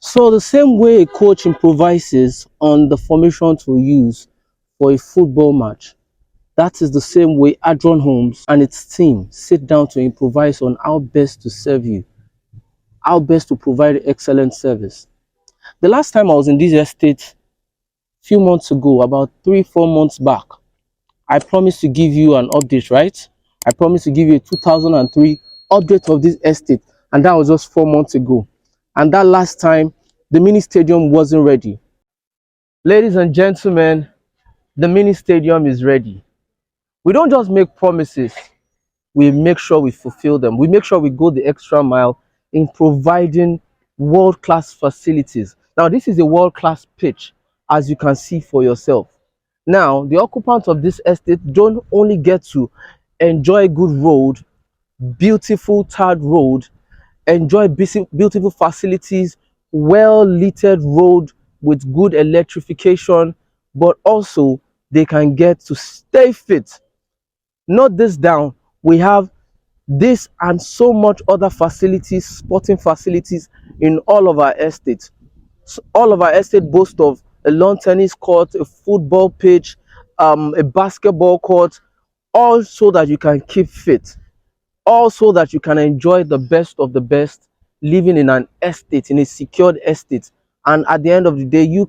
So the same way a coach improvises on the formation to use for a football match, that is the same way Adron Homes and its team sit down to improvise on how best to serve you, how best to provide excellent service. The last time I was in this estate, few months ago, about 3-4 months back, I promised to give you an update, right? I promised to give you a 2003 update of this estate, and that was just 4 months ago. And that last time, the mini stadium wasn't ready. Ladies and gentlemen, the mini stadium is ready. We don't just make promises, we make sure we fulfill them. We make sure we go the extra mile in providing world-class facilities. Now, this is a world-class pitch, as you can see for yourself. Now, the occupants of this estate don't only get to enjoy good road, beautiful tarred road, enjoy beautiful facilities, well-littered road with good electrification, but also they can get to stay fit. Note this down, we have this and so much other facilities, sporting facilities in all of our estates. So all of our estate boast of a lawn tennis court, a football pitch, a basketball court, all so that you can keep fit, all so that you can enjoy the best of the best, living in an estate, in a secured estate. And at the end of the day, you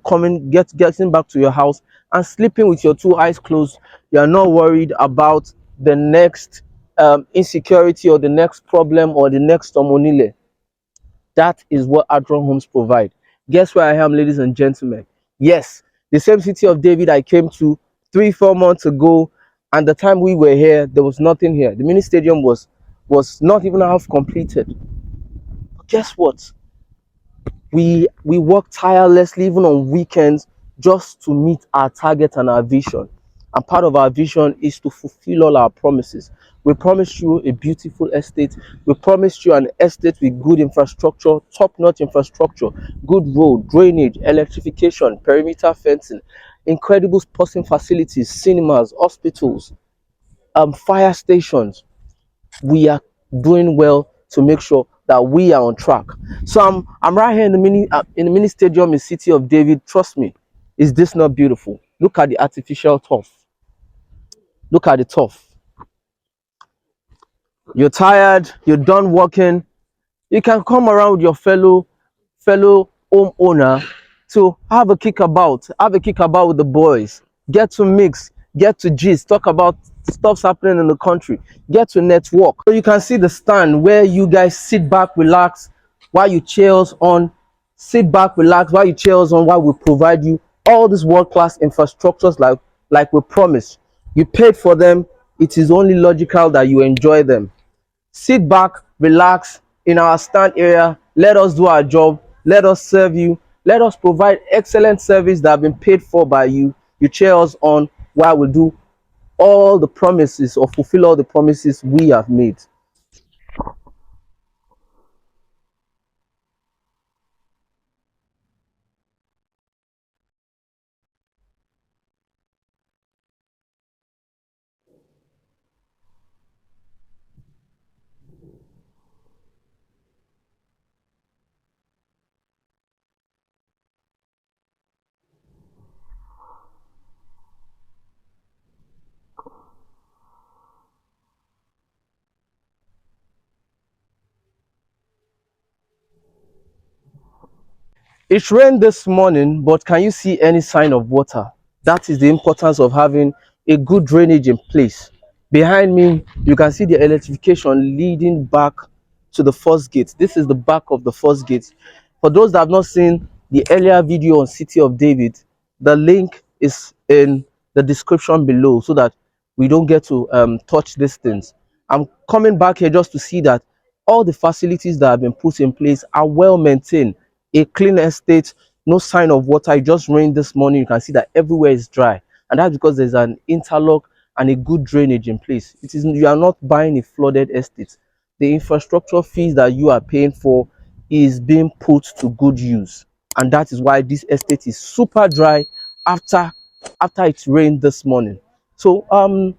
getting back to your house and sleeping with your two eyes closed. You are not worried about the next insecurity or the next problem or the next omonile. That is what Adron Homes provide. Guess where I am, ladies and gentlemen? Yes, the same City of David I came to 3-4 months ago, and the time we were here, there was nothing here. The mini stadium was not even half completed. But guess what? We work tirelessly even on weekends just to meet our target and our vision. And part of our vision is to fulfill all our promises. We promised you a beautiful estate. We promised you an estate with good infrastructure, top-notch infrastructure, good road, drainage, electrification, perimeter fencing, incredible sporting facilities, cinemas, hospitals, fire stations. We are doing well to make sure that we are on track. So I'm right here in the mini stadium in City of David. Trust me, is this not beautiful? Look at the artificial turf. Look at the turf. You're tired, you're done working, you can come around with your fellow homeowner to have a kickabout with the boys, get to mix, get to gist, talk about stuff's happening in the country, get to network. So you can see the stand where you guys sit back, relax while you chairs on, while we provide you all these world-class infrastructures like we promised. You paid for them, it is only logical that you enjoy them. Sit back, relax in our stand area. Let us do our job. Let us serve you. Let us provide excellent service that have been paid for by you. You cheer us on while we do all the promises or fulfill all the promises we have made. It rained this morning, but can you see any sign of water? That is the importance of having a good drainage in place. Behind me, you can see the electrification leading back to the first gate. This is the back of the first gate. For those that have not seen the earlier video on City of David, the link is in the description below so that we don't get to touch these things. I'm coming back here just to see that all the facilities that have been put in place are well maintained. A clean estate, no sign of water. It just rained this morning. You can see that everywhere is dry, and that's because there's an interlock and a good drainage in place. You are not buying a flooded estate. The infrastructure fees that you are paying for is being put to good use, and that is why this estate is super dry after it rained this morning. So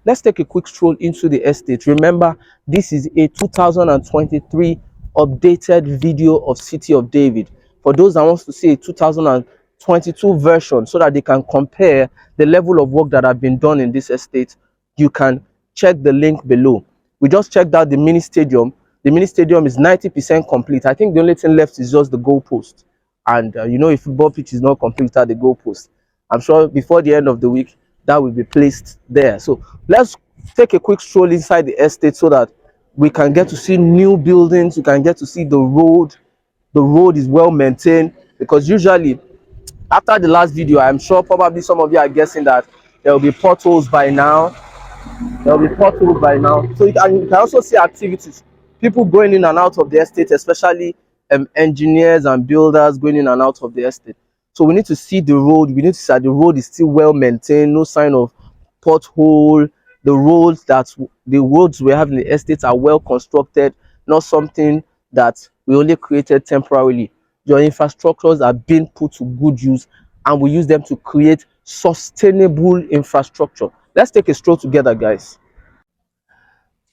let's take a quick stroll into the estate. Remember, this is a 2023 updated video of City of David. For those that wants to see a 2022 version so that they can compare the level of work that have been done in this estate, you can check the link below. We just checked out the mini stadium. The mini stadium is 90% complete. I think the only thing left is just the goalpost. And you know, a football pitch is not complete without the goalpost. I'm sure before the end of the week, that will be placed there. So let's take a quick stroll inside the estate so that we can get to see new buildings. You can get to see the road. The road is well maintained, because usually after the last video, I'm sure probably some of you are guessing that there will be potholes by now. There will be potholes by now. So you can also see activities, people going in and out of the estate, especially engineers and builders going in and out of the estate. So we need to see the road. We need to see that the road is still well maintained, no sign of pothole. The roads we have in the estates are well constructed, not something that we only created temporarily. Your infrastructures are being put to good use, and we use them to create sustainable infrastructure. Let's take a stroll together, guys.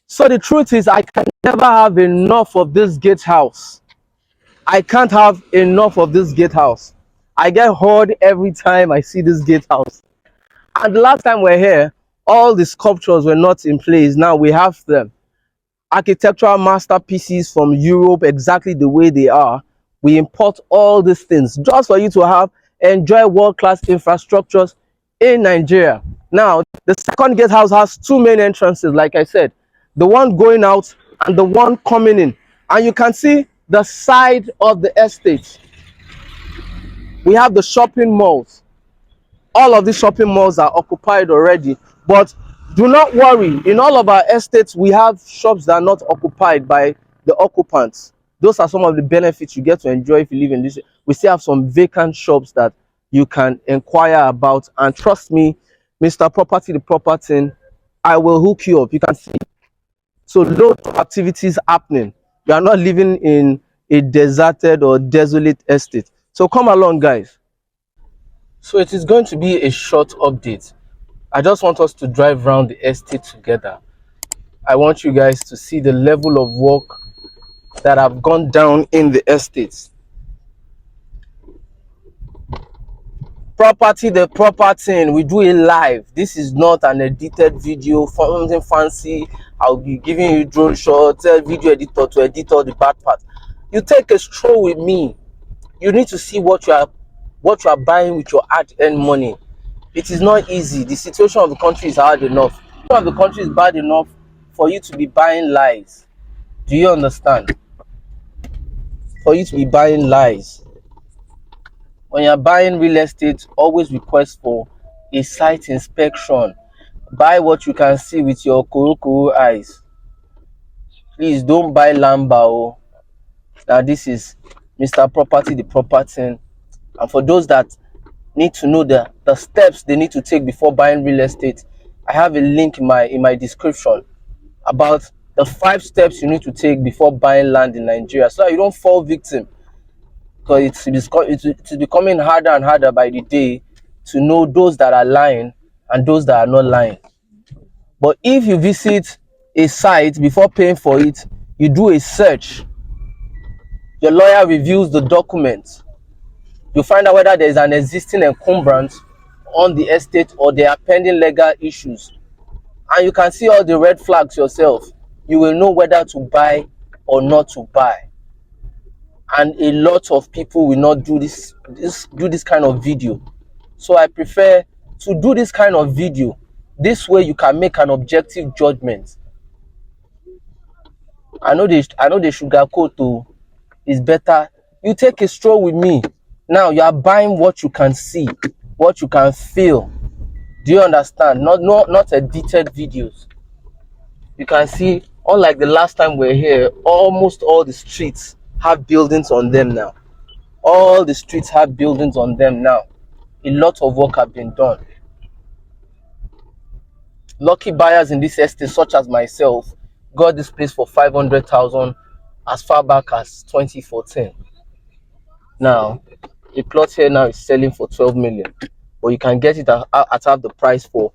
So the truth is, I can never have enough of this gatehouse. I can't have enough of this gatehouse. I get horrid every time I see this gatehouse. And the last time we're here, all the sculptures were not in place. Now we have them. Architectural masterpieces from Europe, exactly the way they are. We import all these things just for you to enjoy world-class infrastructures in Nigeria. Now, the second gatehouse has two main entrances, like I said, the one going out and the one coming in. And you can see the side of the estate. We have the shopping malls. All of these shopping malls are occupied already, but do not worry. In all of our estates, we have shops that are not occupied by the occupants. Those are some of the benefits you get to enjoy if you live in this. We still have some vacant shops that you can inquire about, and trust me, Mr. Property, the property, I will hook you up. You can see. So loads of activities happening. You are not living in a deserted or desolate estate. So come along, guys. So it is going to be a short update. I just want us to drive around the estate together. I want you guys to see the level of work that have gone down in the estates. Property, the property, we do it live. This is not an edited video, something fancy. I'll be giving you drone shots, tell video editor to edit all the bad part. You take a stroll with me. You need to see what you are buying with your hard-earned money. It is not easy. The situation of the country is hard enough. The situation of the country is bad enough for you to be buying lies. Do you understand? For you to be buying lies. When you're buying real estate, always request for a site inspection. Buy what you can see with your kuru eyes. Please don't buy Lamba. Now this is Mr. Property, the property. And for those that need to know the steps they need to take before buying real estate, I have a link in my description about the 5 steps you need to take before buying land in Nigeria, so that you don't fall victim, because it's becoming harder and harder by the day to know those that are lying and those that are not lying. But if you visit a site before paying for it, you do a search, your lawyer reviews the documents, you find out whether there is an existing encumbrance on the estate or there are pending legal issues, and you can see all the red flags yourself. You will know whether to buy or not to buy. And a lot of people will not do this kind of video. So I prefer to do this kind of video. This way you can make an objective judgment. I know they sugarcoat too. It's better you take a stroll with me. Now you are buying what you can see, what you can feel. Do you understand? Not edited videos. You can see, unlike the last time we were here, almost all the streets have buildings on them now. All the streets have buildings on them now. A lot of work have been done. Lucky buyers in this estate, such as myself, got this place for 500,000 as far back as 2014. Now, a plot here now is selling for 12 million, but you can get it at half the price for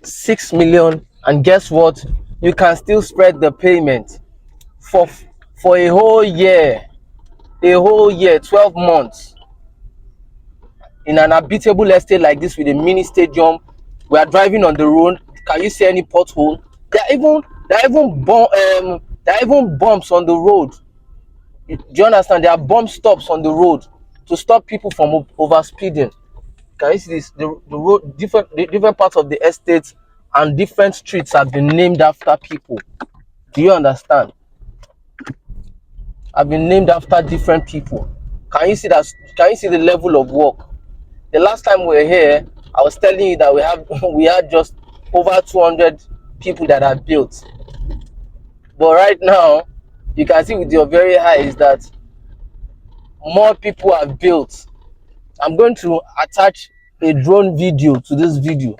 6 million. And guess what? You can still spread the payment for a whole year. a whole year, 12 months in an habitable estate like this with a mini stadium. We are driving on the road. Can you see any pothole? There are even bumps on the road. Do you understand? There are bump stops on the road to stop people from overspeeding. Can you see this? The road, different parts of the estate and different streets have been named after people. Do you understand? Have been named after different people. Can you see that? Can you see the level of work? The last time we were here, I was telling you that we had just over 200 people that are built. But right now, you can see with your very eyes that more people are built. I'm going to attach a drone video to this video.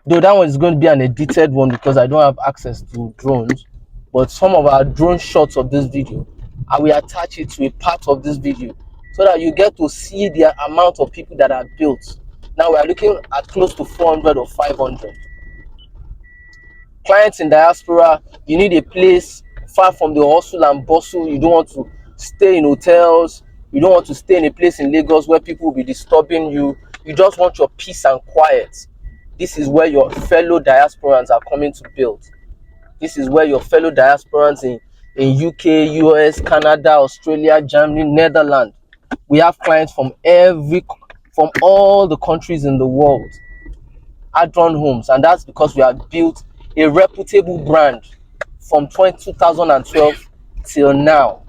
Though that one is going to be an edited one because I don't have access to drones. But some of our drone shots of this video, I will attach it to a part of this video so that you get to see the amount of people that are built. Now we are looking at close to 400 or 500. Clients in diaspora, you need a place far from the hustle and bustle. You don't want to stay in hotels. You don't want to stay in a place in Lagos where people will be disturbing you. You just want your peace and quiet. This is where your fellow diasporans are coming to build. This is where your fellow diasporans in UK, US, Canada, Australia, Germany, Netherlands. We have clients from all the countries in the world. Adron Homes, and that's because we have built a reputable brand from 2012 till now.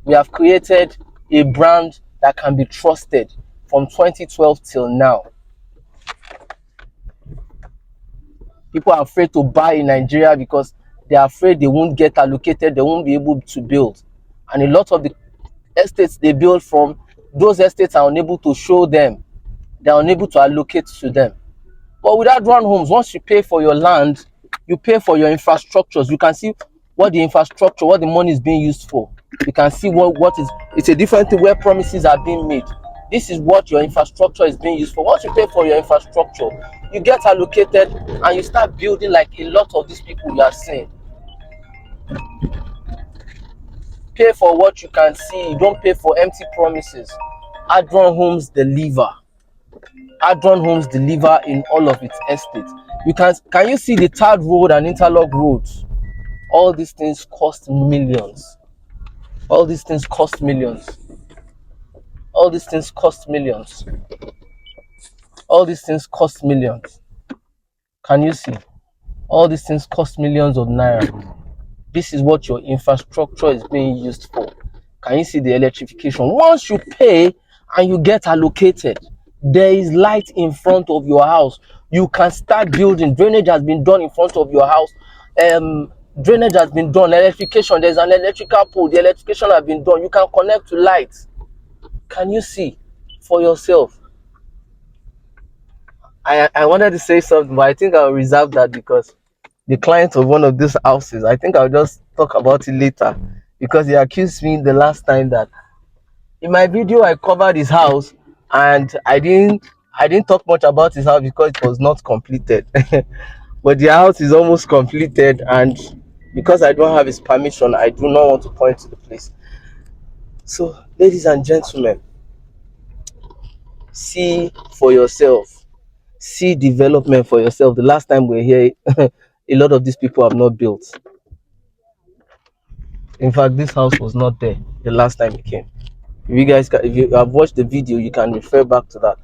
We have created a brand that can be trusted from 2012 till now. People are afraid to buy in Nigeria because they are afraid they won't get allocated, they won't be able to build. And a lot of the estates they build from, those estates are unable to show them, they are unable to allocate to them. But with Adron Homes, once you pay for your land, you pay for your infrastructures. You can see what the infrastructure, what the money is being used for. You can see what is, it's a different thing where promises are being made. This is what your infrastructure is being used for. Once you pay for your infrastructure, you get allocated and you start building like a lot of these people you are seeing. Pay for what you can see. You don't pay for empty promises. Adron Homes deliver. Adron Homes deliver in all of its estates. Can you see the third road and interlock roads? All these things cost millions. All these things cost millions. All these things cost millions. All these things cost millions. Can you see? All these things cost millions of naira. This is what your infrastructure is being used for. Can you see the electrification? Once you pay and you get allocated, there is light in front of your house. You can start building. Drainage has been done in front of your house. Drainage has been done. Electrification, there's an electrical pole. The electrification has been done. You can connect to lights. Can you see for yourself? I wanted to say something, but I think I'll reserve that because the client of one of these houses, I think I'll just talk about it later, because he accused me the last time that in my video I covered his house and I didn't talk much about his house because it was not completed. But the house is almost completed, and because I don't have his permission, I do not want to point to the place. So ladies and gentlemen, see for yourself, see development for yourself. The last time we were here, a lot of these people have not built. In fact, this house was not there the last time we came. If you have watched the video, you can refer back to that.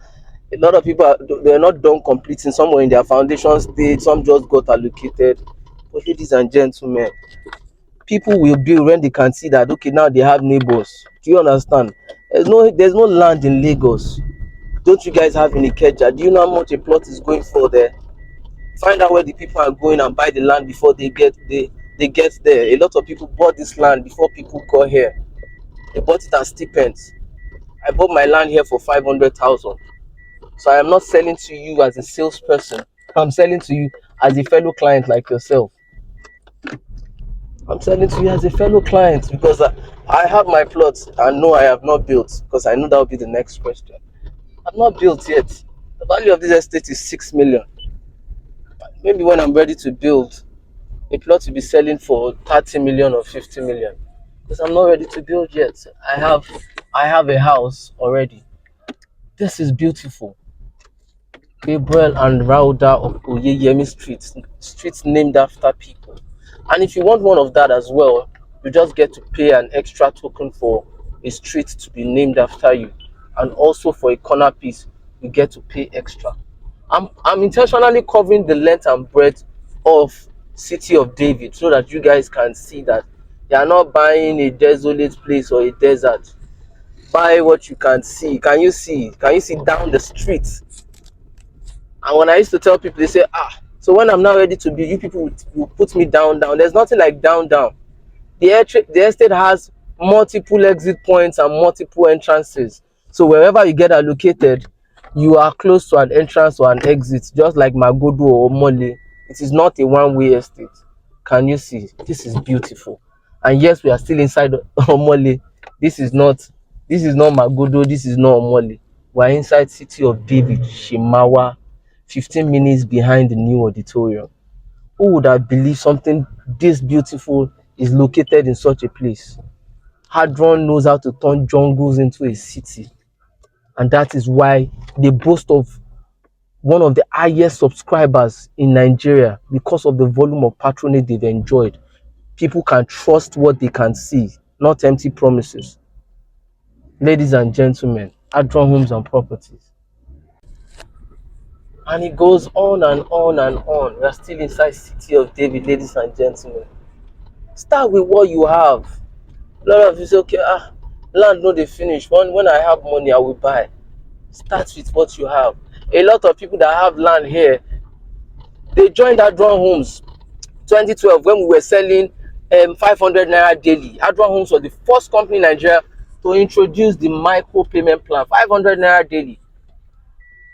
A lot of people they're not done completing. Somewhere in their foundation stage, some just got allocated. But ladies and gentlemen, people will build when they can see that okay, now they have neighbors. Do you understand? There's no land in Lagos. Don't you guys have any Ikeja? Do you know how much a plot is going for there? Find out where the people are going and buy the land before they get there. A lot of people bought this land before people got here. They bought it as stipends. I bought my land here for 500,000. So I am not selling to you as a salesperson. I'm selling to you as a fellow client like yourself. I'm selling to you as a fellow client because I have my plots and no, I have not built, because I know that will be the next question. I've not built yet. The value of this estate is 6 million. Maybe when I'm ready to build, a plot will be selling for 30 million or 50 million. because I'm not ready to build yet. I have a house already. This is beautiful. Gabriel and Rauda of Oyeyemi streets named after people. And if you want one of that as well, you just get to pay an extra token for a street to be named after you. And also for a corner piece, you get to pay extra. I'm intentionally covering the length and breadth of City of David so that you guys can see that you are not buying a desolate place or a desert. Buy what you can see. Can you see? Can you see down the street? And when I used to tell people, they say, so when I'm not ready to be, you people will put me down, down. There's nothing like down, down. The estate has multiple exit points and multiple entrances. So wherever you get allocated, you are close to an entrance or an exit, just like Magodo or Mole. It is not a one-way estate. Can you see? This is beautiful. And yes, we are still inside Omole. This is not Magodo, this is not Omole. We are inside City of David Shimawa, 15 minutes behind the new auditorium. Who would have believed something this beautiful is located in such a place? Adron knows how to turn jungles into a city, and that is why they boast of one of the highest subscribers in Nigeria because of the volume of patronage they've enjoyed. People can trust what they can see, not empty promises. Ladies and gentlemen, Adron Homes and Properties. And it goes on and on and on. We are still inside City of David, ladies and gentlemen. Start with what you have. A lot of you say, okay, land no dey finish. When I have money, I will buy. Start with what you have. A lot of people that have land here, they joined Adron Homes 2012 when we were selling 500 naira daily. Adron Homes was the first company in Nigeria to introduce the micro payment plan, 500 naira daily.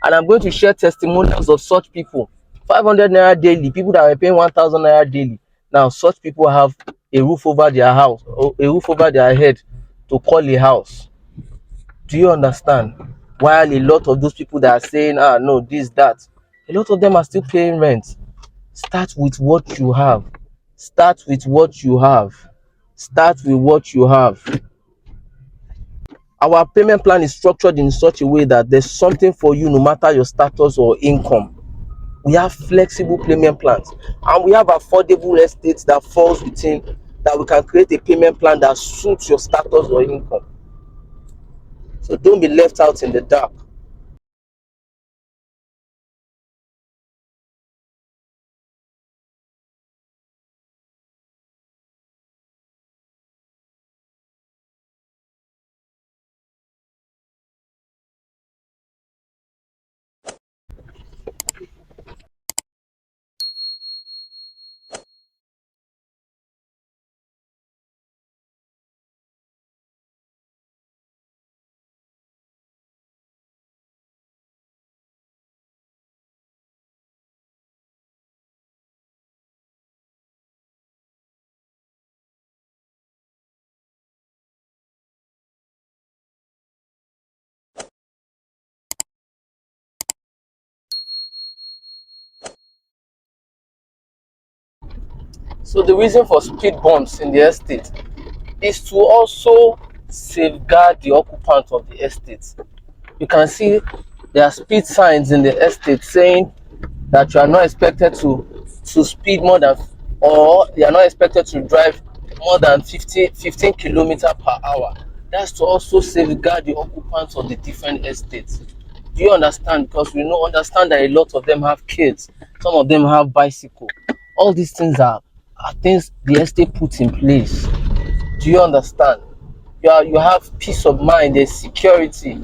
And I'm going to share testimonials of such people. 500 naira daily, people that were paying 1,000 naira daily. Now, such people have a roof over their house, or a roof over their head to call a house. Do you understand? While a lot of those people that are saying, no, this, that, a lot of them are still paying rent. Start with what you have. Start with what you have. Start with what you have. Our payment plan is structured in such a way that there's something for you no matter your status or income. We have flexible payment plans, and we have affordable estates that falls within that we can create a payment plan that suits your status or income. So don't be left out in the dark. So the reason for speed bumps in the estate is to also safeguard the occupant of the estate. You can see there are speed signs in the estate saying that you are not expected to speed more than, or you are not expected to drive more than 15 kilometers per hour. That's to also safeguard the occupants of the different estates. Do you understand? Because we know understand that a lot of them have kids, some of them have bicycle. All these things are things the estate puts in place. Do you understand? You have peace of mind, there's security.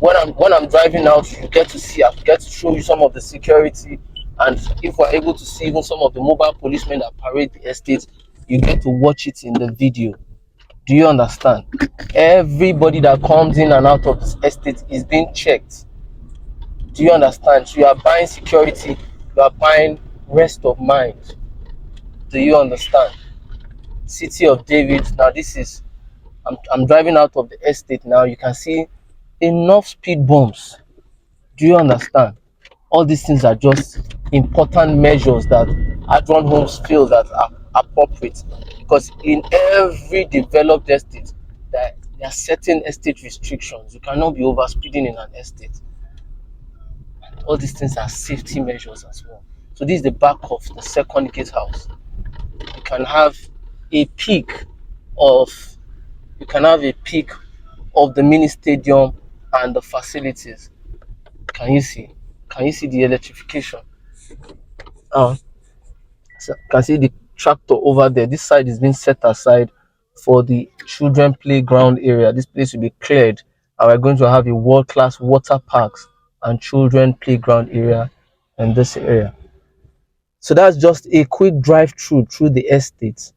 When I'm driving out, you get to see, I get to show you some of the security, and if we're able to see even some of the mobile policemen that parade the estate, you get to watch it in the video. Do you understand? Everybody that comes in and out of this estate is being checked. Do you understand? So you are buying security, you are buying rest of mind. Do you understand? City of David. Now this is I'm driving out of the estate now. You can see enough speed bumps. Do you understand? All these things are just important measures that Adron Homes feel that appropriate, because in every developed estate there are certain estate restrictions. You cannot be over speeding in an estate. All these things are safety measures as well. So this is the back of the second gatehouse. You can have a peak of you can have a peak of the mini stadium and the facilities. Can you see? Can you see the electrification? Uh, so you can see the tractor over there. This side is being set aside for the children playground area. This place will be cleared, and we're going to have a world-class water parks and children playground area in this area. So that's just a quick drive through the estate.